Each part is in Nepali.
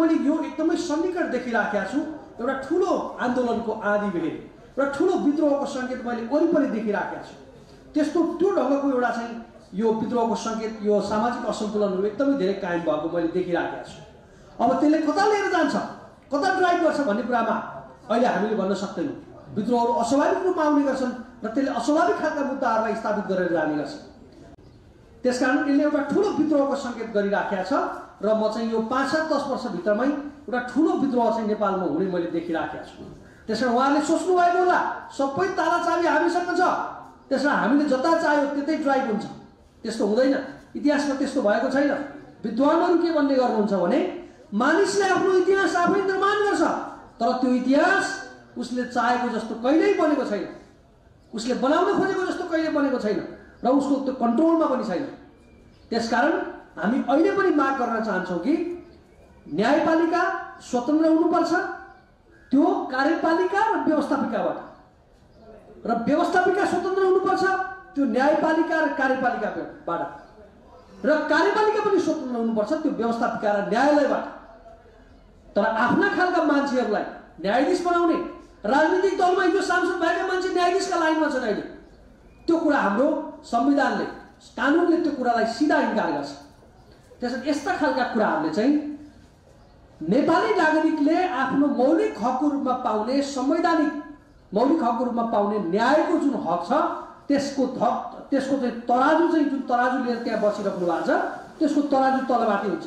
मैले यो एकदमै सन्निकट देखिराखेको छु। एउटा ठुलो आन्दोलनको आदि बेले एउटा ठुलो विद्रोहको सङ्केत मैले वरिपरि देखिराखेको छु। त्यस्तो त्यो ढङ्गको एउटा चाहिँ यो विद्रोहको सङ्केत, यो सामाजिक असन्तुलनहरू एकदमै धेरै कायम भएको मैले देखिराखेको छु। अब त्यसले कता लिएर जान्छ, कता ड्राइभ गर्छ भन्ने कुरामा अहिले हामीले भन्न सक्दैनौँ। विद्रोहहरू अस्वाभाविक रूपमा आउने गर्छन् र त्यसले अस्वाभाविक खालका मुद्दाहरूलाई स्थापित गरेर जाने गर्छ। त्यसकारण यसले एउटा ठुलो विद्रोहको सङ्केत गरिराखेको छ र म चाहिँ यो 5-7-10 वर्षभित्रमै एउटा ठुलो विद्रोह चाहिँ नेपालमा हुने मैले देखिराखेको छु। त्यसकारण उहाँहरूले सोच्नु भएको होला सबै तालाचाबी हामीसँग छ, त्यसमा हामीले जता चाह्यो त्यतै ड्राइभ हुन्छ। त्यस्तो हुँदैन, इतिहासमा त्यस्तो भएको छैन। विद्वानहरू के भन्ने गर्नुहुन्छ भने मानिसले आफ्नो इतिहास आफै निर्माण गर्छ, तर त्यो इतिहास उसले चाहेको जस्तो कहिल्यै बनेको छैन, उसले बनाउन खोजेको जस्तो कहिल्यै बनेको छैन र उसको त्यो कन्ट्रोलमा पनि छैन। त्यसकारण हामी अहिले पनि माग गर्न चाहन्छौँ कि न्यायपालिका स्वतन्त्र हुनुपर्छ, त्यो कार्यपालिका र व्यवस्थापिकाबाट, र व्यवस्थापिका स्वतन्त्र हुनुपर्छ त्यो न्यायपालिका र कार्यपालिकाबाट, र कार्यपालिका पनि स्वतन्त्र हुनुपर्छ त्यो व्यवस्थापिका र न्यायालयबाट। तर आफ्ना खालका मान्छेहरूलाई न्यायाधीश बनाउने, राजनीतिक दलमा हिजो सांसद भएका मान्छे न्यायाधीशका लाइनमा छन् अहिले। त्यो कुरा हाम्रो संविधानले, कानुनले त्यो कुरालाई सिधा इन्कार गर्छ। त्यसैले यस्ता खालका कुराहरूले चाहिँ नेपाली नागरिकले आफ्नो मौलिक हकको रूपमा पाउने, संवैधानिक मौलिक हकको रूपमा पाउने न्यायको जुन हक छ त्यसको चाहिँ तराजु चाहिँ जुन तराजु लिएर त्यहाँ बसिराख्नु भएको छ त्यसको तराजु तलबाटै हुन्छ।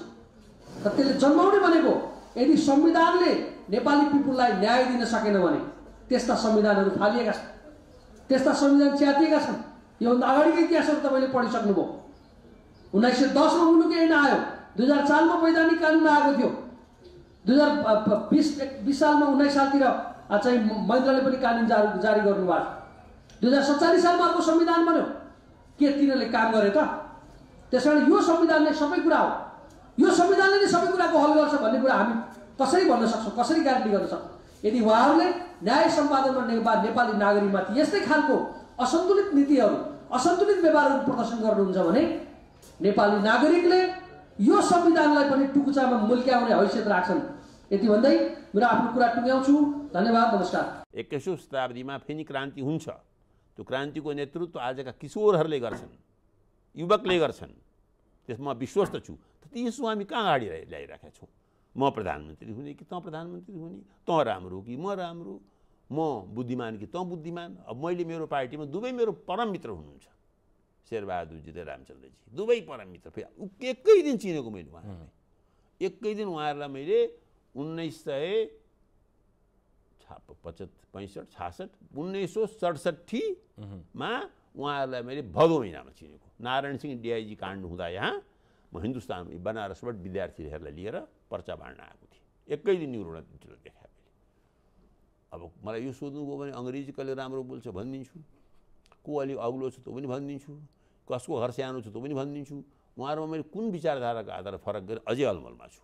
र त्यसले जन्माउने भनेको यदि संविधानले नेपाली पिपुललाई न्याय दिन सकेन भने त्यस्ता संविधानहरू फालिएका छन्, त्यस्ता संविधान च्यातिएका छन्। योभन्दा अगाडिको इतिहासहरू तपाईँले पढिसक्नुभयो। 1910 मा मुलुकी ऐन आयो, 2004 मा वैधानिक कानुन आएको थियो, 2020 सालमा 19 सालतिर चाहिँ मन्त्रीले पनि कानुन जारी गर्नुभएको थियो। 2047 सालमा अर्को संविधान बन्यो। के तिनीहरूले काम गरे त? त्यसकारण यो संविधानले सबै कुरा हो, यो संविधानले नै सबै कुराको हल गर्छ भन्ने कुरा हामी कसरी भन्न सक्छौँ, कसरी ग्यारेन्टी गर्न सक्छौँ? यदि उहाँहरूले न्याय सम्पादनमा नेपाली नागरिकमाथि यस्तै खालको असन्तुलित नीतिहरू, असन्तुलित व्यवहारहरू प्रदर्शन गर्नुहुन्छ भने नेपाली नागरिकले यो संविधानलाई पनि टुकुचामा मुल्क्याउने हैसियत राख्छन्। यति भन्दै मेरो आफ्नो कुरा टुङ्ग्याउँछु। धन्यवाद, नमस्कार। 21औं शताब्दीमा फेरि क्रान्ति हुन्छ। त्यो क्रान्तिको नेतृत्व आजका किशोरहरूले गर्छन्, युवकले गर्छन्, त्यसमा विश्वस्त छु। त्यसो हामी कहाँ अगाडि ल्याइराखेका छौँ? म प्रधानमन्त्री हुने कि तँ प्रधानमन्त्री हुने, तँ राम्रो कि म राम्रो, म बुद्धिमान कि तँ बुद्धिमान। अब मैले मेरो पार्टीमा दुवै मेरो परम मित्र हुनुहुन्छ, शेरबहादुरजी र रामचन्द्रजी, दुवै परम मित्र। फेरि एकै दिन चिनेको मैले उहाँहरूलाई, एकै दिन उहाँहरूलाई मैले 1967 मा उहाँहरूलाई मैले भदौ महिनामा चिनेको। नारायण सिंह डिआइजी काण्ड हुँदा यहाँ म हिन्दुस्तान बनारसबाट विद्यार्थीहरूलाई लिएर पर्चा बाँड्न आएको थिएँ। एकै दिन न्युरोमा देखाएँ मैले। अब मलाई यो सोध्नुभयो भने अङ्ग्रेजी कसले राम्रो बोल्छ भनिदिन्छु, को अलिक अग्लो छ त्यो पनि भनिदिन्छु, कसको घर सानो छ त्यो पनि भनिदिन्छु। उहाँहरूमा मैले कुन विचारधाराको आधारमा फरक गरेर अझै अलमलमा छु।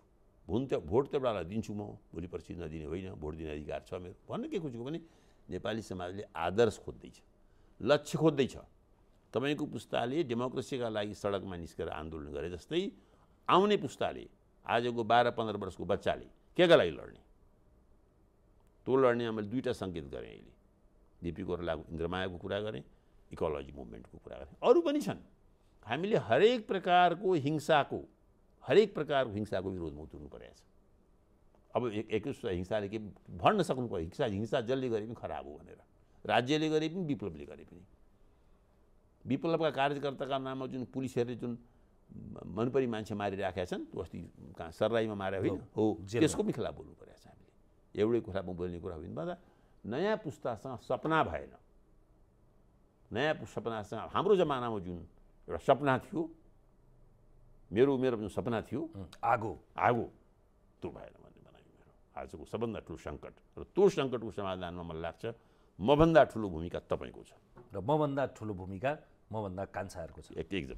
भोट त एउटालाई दिन्छु म, भोलि पर्सि नदिने होइन, भोट दिने अधिकार छ मेरो। भन्न के खोजेको भने नेपाली समाजले आदर्श खोज्दैछ, लक्ष्य खोज्दैछ। तपाईँको पुस्ताले डेमोक्रेसीका लागि सडकमा निस्केर आन्दोलन गरे जस्तै आउने पुस्ताले, आजको 12-15 वर्षको बच्चाले केका लागि लड्ने? त्यो लड्नेमा मैले दुईवटा सङ्केत गरेँ। अहिले बिपी कोइरालाको इन्द्रमायाको कुरा गरेँ, इकोलोजी मुभमेन्टको कुरा गरेँ। अरू पनि छन्। हामीले हरेक प्रकारको हिंसाको विरोधमा उत्रनु परेको छ। अब एकैचोटि हिंसाले के भन्न सक्नु पर्यो? हिंसा जसले गरे पनि खराब हो भनेर, राज्यले गरे पनि विप्लवले गरे पनि। विप्लवका कार्यकर्ताका नाममा जुन पुलिसहरूले जुन मनपरी मान्छे मारिराखेका छन्, त्यो अस्ति कहाँ सर्राईमा मारे होइन हो, त्यसको पनि खिलाफ बोल्नु परेको छ हामीले। एउटै कुरामा बोल्ने कुरा होइन भन्दा नयाँ पुस्तासँग सपना भएन। नयाँ सपनासँग हाम्रो जमानामा जुन एउटा सपना थियो, मेरो उमेरमा जुन सपना थियो आगो त्यो भएन भन्ने बनायो मेरो। आजको सबभन्दा ठुलो सङ्कट, र त्यो सङ्कटको समाधानमा मलाई लाग्छ मभन्दा ठुलो भूमिका तपाईँको छ, र मभन्दा ठुलो भूमिका मभन्दा कान्छाहरूको छ। एकदम।